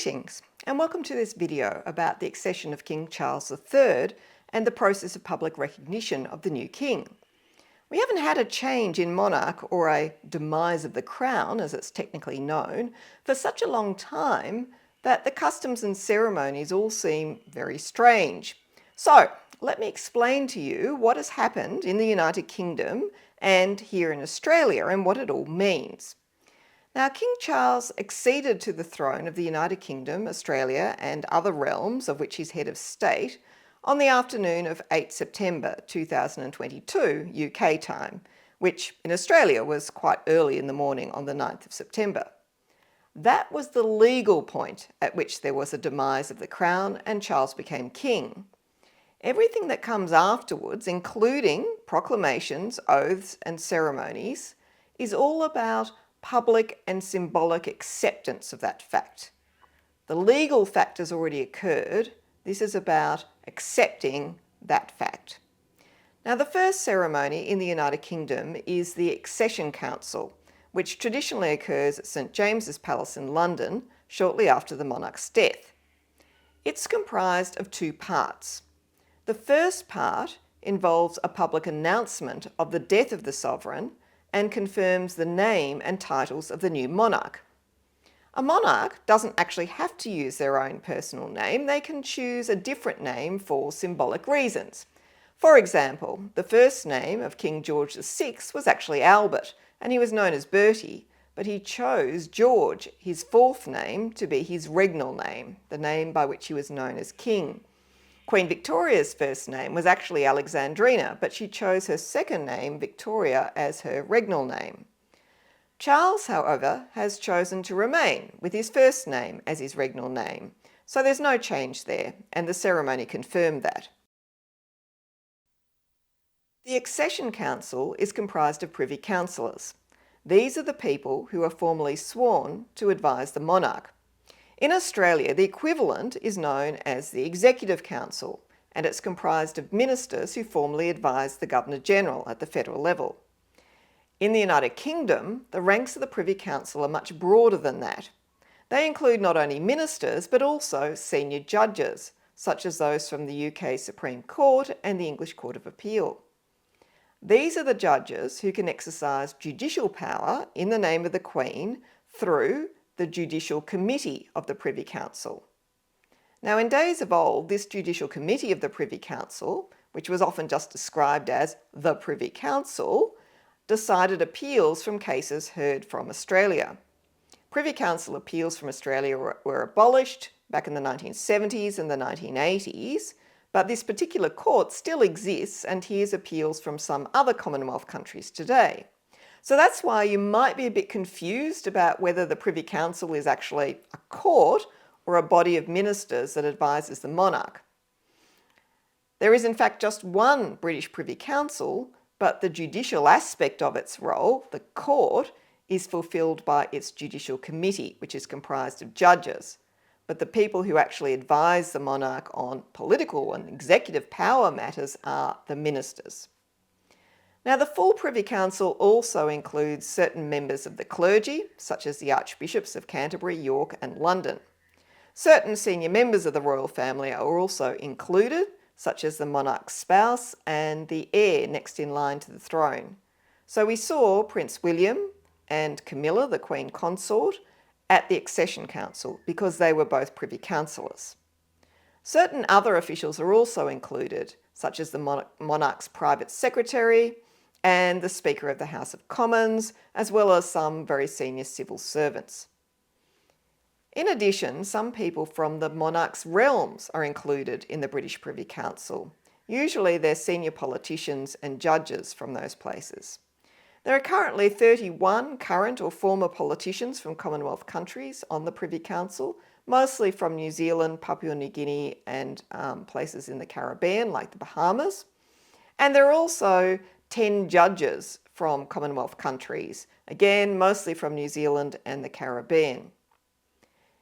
Greetings and welcome to this video about the accession of King Charles III and the process of public recognition of the new king. We haven't had a change in monarch or a demise of the crown, as it's technically known, for such a long time that the customs and ceremonies all seem very strange. So let me explain to you what has happened in the United Kingdom and here in Australia and what it all means. Now, King Charles acceded to the throne of the United Kingdom, Australia and other realms of which he's head of state on the afternoon of 8 September 2022 UK time, which in Australia was quite early in the morning on the 9th of September. That was the legal point at which there was a demise of the crown and Charles became king. Everything that comes afterwards, including proclamations, oaths and ceremonies, is all about public and symbolic acceptance of that fact. The legal fact has already occurred. This is about accepting that fact. Now, the first ceremony in the United Kingdom is the Accession Council, which traditionally occurs at St James's Palace in London shortly after the monarch's death. It's comprised of two parts. The first part involves a public announcement of the death of the sovereign and confirms the name and titles of the new monarch. A monarch doesn't actually have to use their own personal name. They can choose a different name for symbolic reasons. For example, the first name of King George VI was actually Albert, and he was known as Bertie, but he chose George, his fourth name, to be his regnal name, the name by which he was known as king. Queen Victoria's first name was actually Alexandrina, but she chose her second name, Victoria, as her regnal name. Charles, however, has chosen to remain with his first name as his regnal name, so there's no change there, and the ceremony confirmed that. The Accession Council is comprised of Privy Councillors. These are the people who are formally sworn to advise the monarch. In Australia, the equivalent is known as the Executive Council, and it's comprised of ministers who formally advise the Governor-General at the federal level. In the United Kingdom, the ranks of the Privy Council are much broader than that. They include not only ministers, but also senior judges, such as those from the UK Supreme Court and the English Court of Appeal. These are the judges who can exercise judicial power in the name of the Queen through the Judicial Committee of the Privy Council. Now, in days of old, this Judicial Committee of the Privy Council, which was often just described as the Privy Council, decided appeals from cases heard from Australia. Privy Council appeals from Australia were abolished back in the 1970s and the 1980s, but this particular court still exists and hears appeals from some other Commonwealth countries today. So that's why you might be a bit confused about whether the Privy Council is actually a court or a body of ministers that advises the monarch. There is in fact just one British Privy Council, but the judicial aspect of its role, the court, is fulfilled by its Judicial Committee, which is comprised of judges. But the people who actually advise the monarch on political and executive power matters are the ministers. Now, the full Privy Council also includes certain members of the clergy, such as the Archbishops of Canterbury, York and London. Certain senior members of the royal family are also included, such as the monarch's spouse and the heir next in line to the throne. So we saw Prince William and Camilla, the Queen Consort, at the Accession Council because they were both Privy Councillors. Certain other officials are also included, such as the monarch's private secretary and the Speaker of the House of Commons, as well as some very senior civil servants. In addition, some people from the monarch's realms are included in the British Privy Council. Usually they're senior politicians and judges from those places. There are currently 31 current or former politicians from Commonwealth countries on the Privy Council, mostly from New Zealand, Papua New Guinea and places in the Caribbean like the Bahamas. And there are also 10 judges from Commonwealth countries, again mostly from New Zealand and the Caribbean.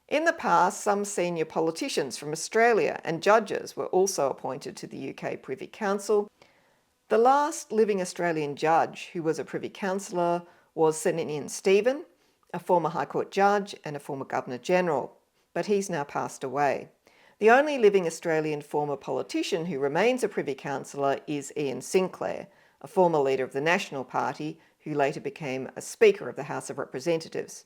In the past, some senior politicians from Australia and judges were also appointed to the UK Privy Council. The last living Australian judge who was a Privy Councillor was Sir Ninian Stephen, a former High Court judge and a former Governor-General. but he's now passed away. The only living Australian former politician who remains a Privy Councillor is Ian Sinclair, a former leader of the National Party who later became a Speaker of the House of Representatives.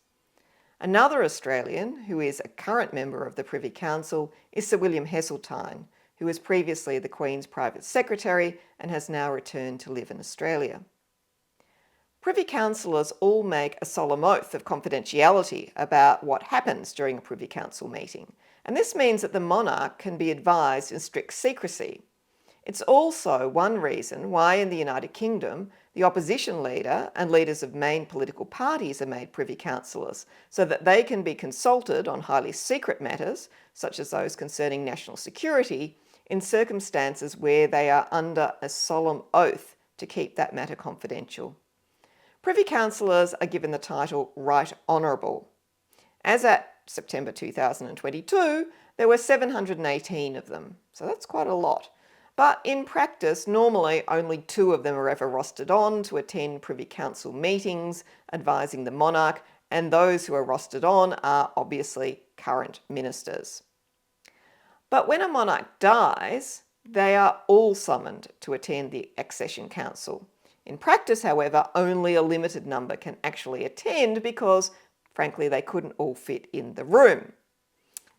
Another Australian who is a current member of the Privy Council is Sir William Heseltine, who was previously the Queen's Private Secretary and has now returned to live in Australia. Privy Councillors all make a solemn oath of confidentiality about what happens during a Privy Council meeting, and this means that the monarch can be advised in strict secrecy. It's also one reason why in the United Kingdom the opposition leader and leaders of main political parties are made Privy Councillors, so that they can be consulted on highly secret matters, such as those concerning national security, in circumstances where they are under a solemn oath to keep that matter confidential. Privy Councillors are given the title Right Honourable. As at September 2022, there were 718 of them, so that's quite a lot. But in practice, normally only 2 of them are ever rostered on to attend Privy Council meetings advising the monarch, and those who are rostered on are obviously current ministers. But when a monarch dies, they are all summoned to attend the Accession Council. In practice, however, only a limited number can actually attend because, frankly, they couldn't all fit in the room.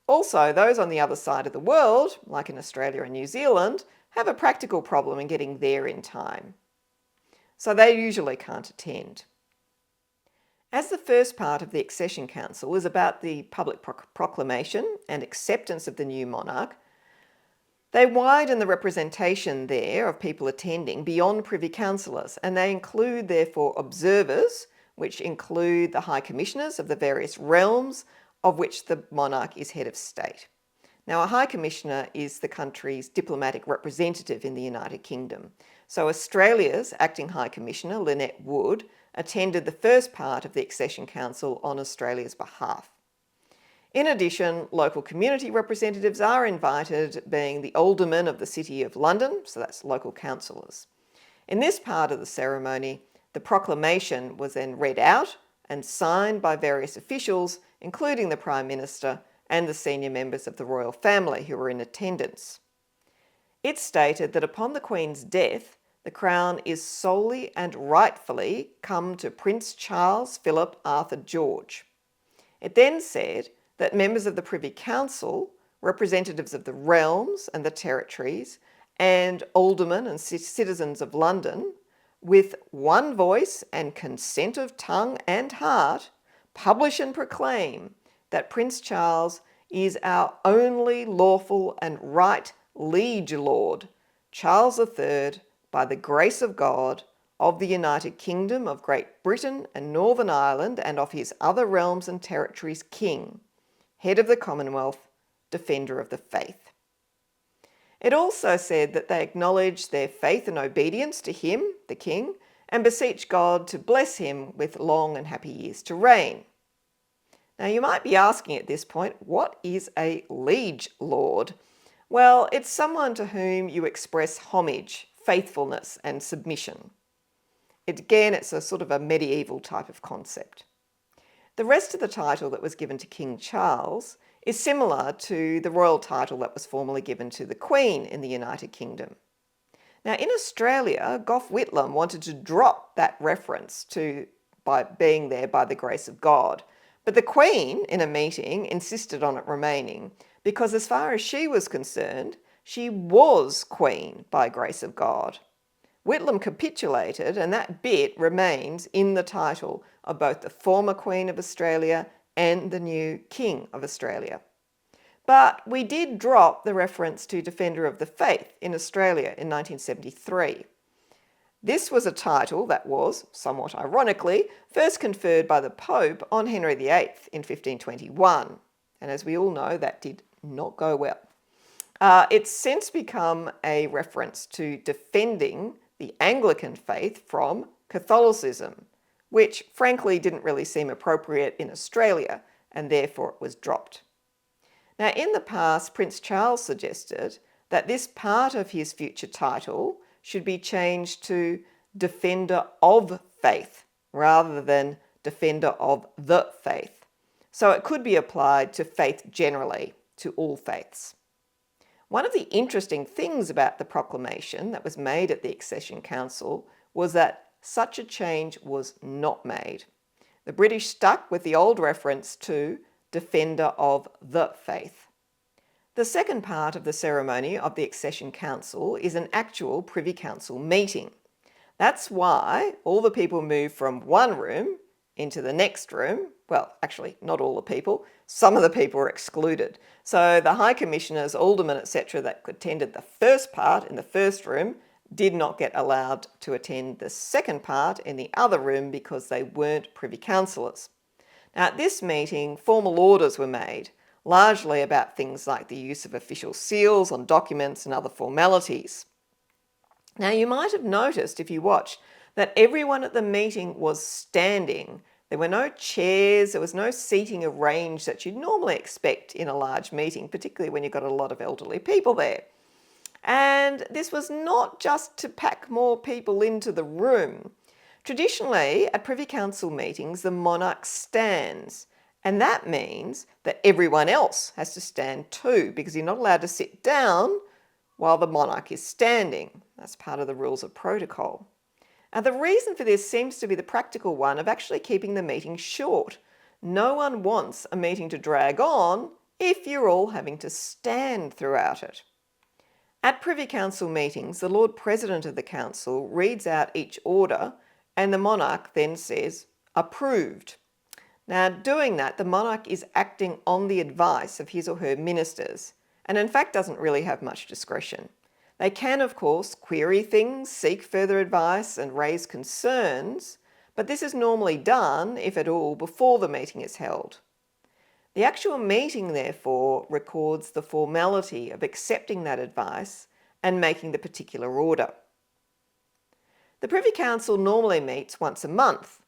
Also, those on the other side of the world, like in Australia and New Zealand, have a practical problem in getting there in time. So they usually can't attend. As the first part of the Accession Council is about the public proclamation and acceptance of the new monarch, they widen the representation there of people attending beyond Privy Councillors, and they include therefore observers, which include the High Commissioners of the various realms of which the monarch is head of state. Now, a High Commissioner is the country's diplomatic representative in the United Kingdom. So Australia's Acting High Commissioner, Lynette Wood, attended the first part of the Accession Council on Australia's behalf. In addition, local community representatives are invited, being the aldermen of the City of London, so that's local councillors. In this part of the ceremony, the proclamation was then read out and signed by various officials, including the Prime Minister and the senior members of the royal family who were in attendance. It stated that upon the Queen's death, the Crown is solely and rightfully come to Prince Charles Philip Arthur George. It then said that members of the Privy Council, representatives of the realms and the territories, and aldermen and citizens of London, with one voice and consent of tongue and heart, publish and proclaim that Prince Charles is our only lawful and right liege lord, Charles III, by the grace of God, of the United Kingdom of Great Britain and Northern Ireland and of his other realms and territories King, head of the Commonwealth, defender of the faith. It also said that they acknowledge their faith and obedience to him, the King, and beseech God to bless him with long and happy years to reign. Now, you might be asking at this point, what is a liege lord? Well, it's someone to whom you express homage, faithfulness, and submission. It's a sort of a medieval type of concept. The rest of the title that was given to King Charles is similar to the royal title that was formerly given to the Queen in the United Kingdom. Now, in Australia, Gough Whitlam wanted to drop that reference to by being there by the grace of God. But the Queen, in a meeting, insisted on it remaining because as far as she was concerned, she was Queen by grace of God. Whitlam capitulated, and that bit remains in the title of both the former Queen of Australia and the new King of Australia. But we did drop the reference to Defender of the Faith in Australia in 1973. This was a title that was, somewhat ironically, first conferred by the Pope on Henry VIII in 1521. And as we all know, that did not go well. It's since become a reference to defending the Anglican faith from Catholicism, which frankly didn't really seem appropriate in Australia, and therefore it was dropped. Now, in the past, Prince Charles suggested that this part of his future title should be changed to Defender of Faith rather than Defender of the Faith. so it could be applied to faith generally, to all faiths. One of the interesting things about the proclamation that was made at the Accession Council was that such a change was not made. The British stuck with the old reference to defender of the faith. The second part of the ceremony of the Accession Council is an actual Privy Council meeting. That's why all the people move from one room into the next room. Well, actually, not all the people. Some of the people were excluded. So the High Commissioners, aldermen, etc. that attended the first part in the first room did not get allowed to attend the second part in the other room because they weren't Privy Councillors. Now, at this meeting, formal orders were made, largely about things like the use of official seals on documents and other formalities. Now, you might have noticed, if you watched, that everyone at the meeting was standing. There were no chairs, there was no seating arranged that you'd normally expect in a large meeting, particularly when you've got a lot of elderly people there. And this was not just to pack more people into the room. Traditionally, at Privy Council meetings, the monarch stands, and that means that everyone else has to stand too, because you're not allowed to sit down while the monarch is standing. That's part of the rules of protocol. Now, the reason for this seems to be the practical one of actually keeping the meeting short. No one wants a meeting to drag on if you're all having to stand throughout it. At Privy Council meetings, the Lord President of the Council reads out each order and the monarch then says, approved. Now, doing that, the monarch is acting on the advice of his or her ministers and in fact doesn't really have much discretion. They can, of course, query things, seek further advice and raise concerns, but this is normally done, if at all, before the meeting is held. The actual meeting, therefore, records the formality of accepting that advice and making the particular order. The Privy Council normally meets once a month,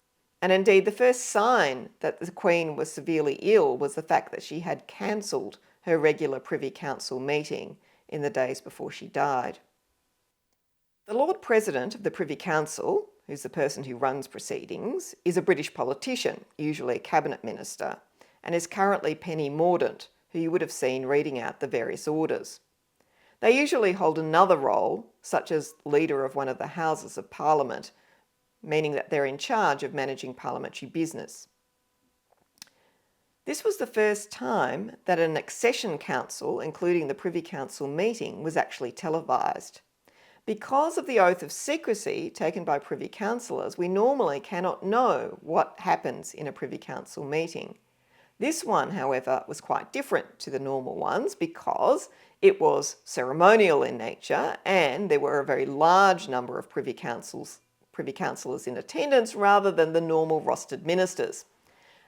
and indeed the first sign that the Queen was severely ill was the fact that she had cancelled her regular Privy Council meeting in the days before she died. The Lord President of the Privy Council, who's the person who runs proceedings, is a British politician, usually a cabinet minister, and is currently Penny Mordaunt, who you would have seen reading out the various orders. They usually hold another role, such as leader of one of the Houses of Parliament, meaning that they're in charge of managing parliamentary business. This was the first time that an Accession Council, including the Privy Council meeting, was actually televised. Because of the oath of secrecy taken by Privy Councillors, we normally cannot know what happens in a Privy Council meeting. This one, however, was quite different to the normal ones because it was ceremonial in nature and there were a very large number of Privy Councillors in attendance rather than the normal rostered ministers.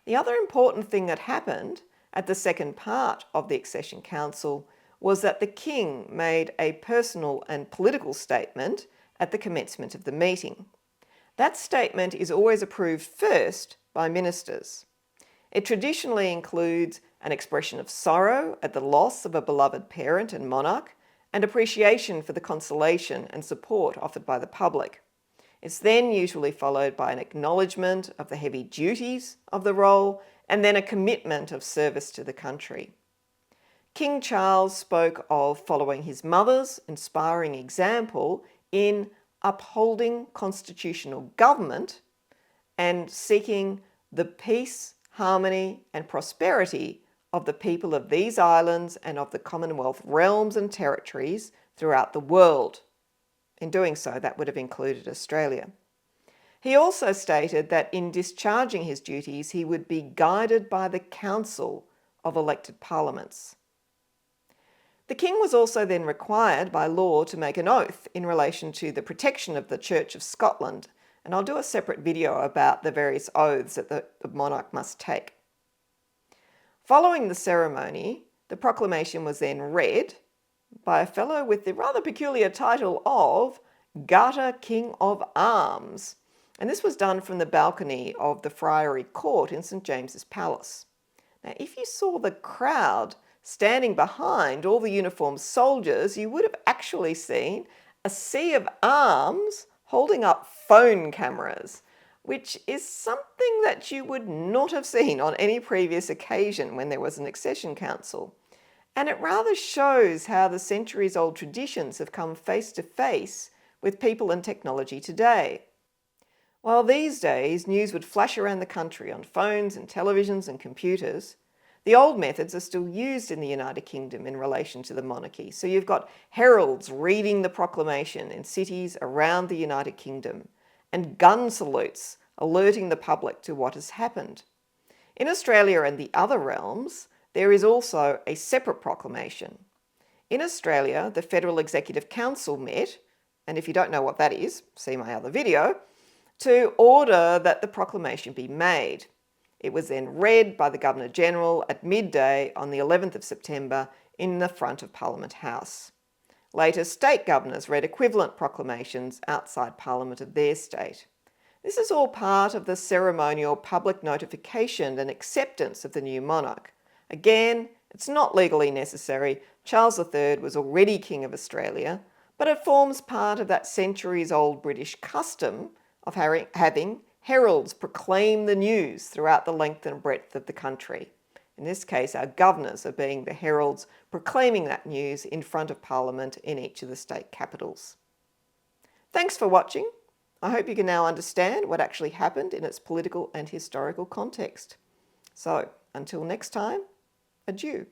The other important thing that happened at the second part of the Accession Council was that the King made a personal and political statement at the commencement of the meeting. That statement is always approved first by ministers. It traditionally includes an expression of sorrow at the loss of a beloved parent and monarch and appreciation for the consolation and support offered by the public. It's then usually followed by an acknowledgement of the heavy duties of the role and then a commitment of service to the country. King Charles spoke of following his mother's inspiring example in upholding constitutional government and seeking the peace, harmony and prosperity of the people of these islands and of the Commonwealth realms and territories throughout the world. In doing so, that would have included Australia. He also stated that in discharging his duties, he would be guided by the council of elected parliaments. The King was also then required by law to make an oath in relation to the protection of the Church of Scotland, and I'll do a separate video about the various oaths that the monarch must take. Following the ceremony, the proclamation was then read by a fellow with the rather peculiar title of Garter King of Arms, and this was done from the balcony of the Friary Court in St James's Palace. Now, if you saw the crowd standing behind all the uniformed soldiers, you would have actually seen a sea of arms holding up phone cameras, which is something that you would not have seen on any previous occasion when there was an Accession Council. And it rather shows how the centuries-old traditions have come face to face with people and technology today. While these days news would flash around the country on phones and televisions and computers, the old methods are still used in the United Kingdom in relation to the monarchy. So you've got heralds reading the proclamation in cities around the United Kingdom and gun salutes alerting the public to what has happened. In Australia and the other realms, there is also a separate proclamation. In Australia, the Federal Executive Council met, and if you don't know what that is, see my other video, to order that the proclamation be made. It was then read by the Governor-General at midday on the 11th of September in the front of Parliament House. Later, state governors read equivalent proclamations outside Parliament of their state. This is all part of the ceremonial public notification and acceptance of the new monarch. Again, it's not legally necessary. Charles III was already King of Australia, but it forms part of that centuries-old British custom of having heralds proclaim the news throughout the length and breadth of the country. In this case, our governors are being the heralds proclaiming that news in front of Parliament in each of the state capitals. Thanks for watching. I hope you can now understand what actually happened in its political and historical context. So, until next time, adieu.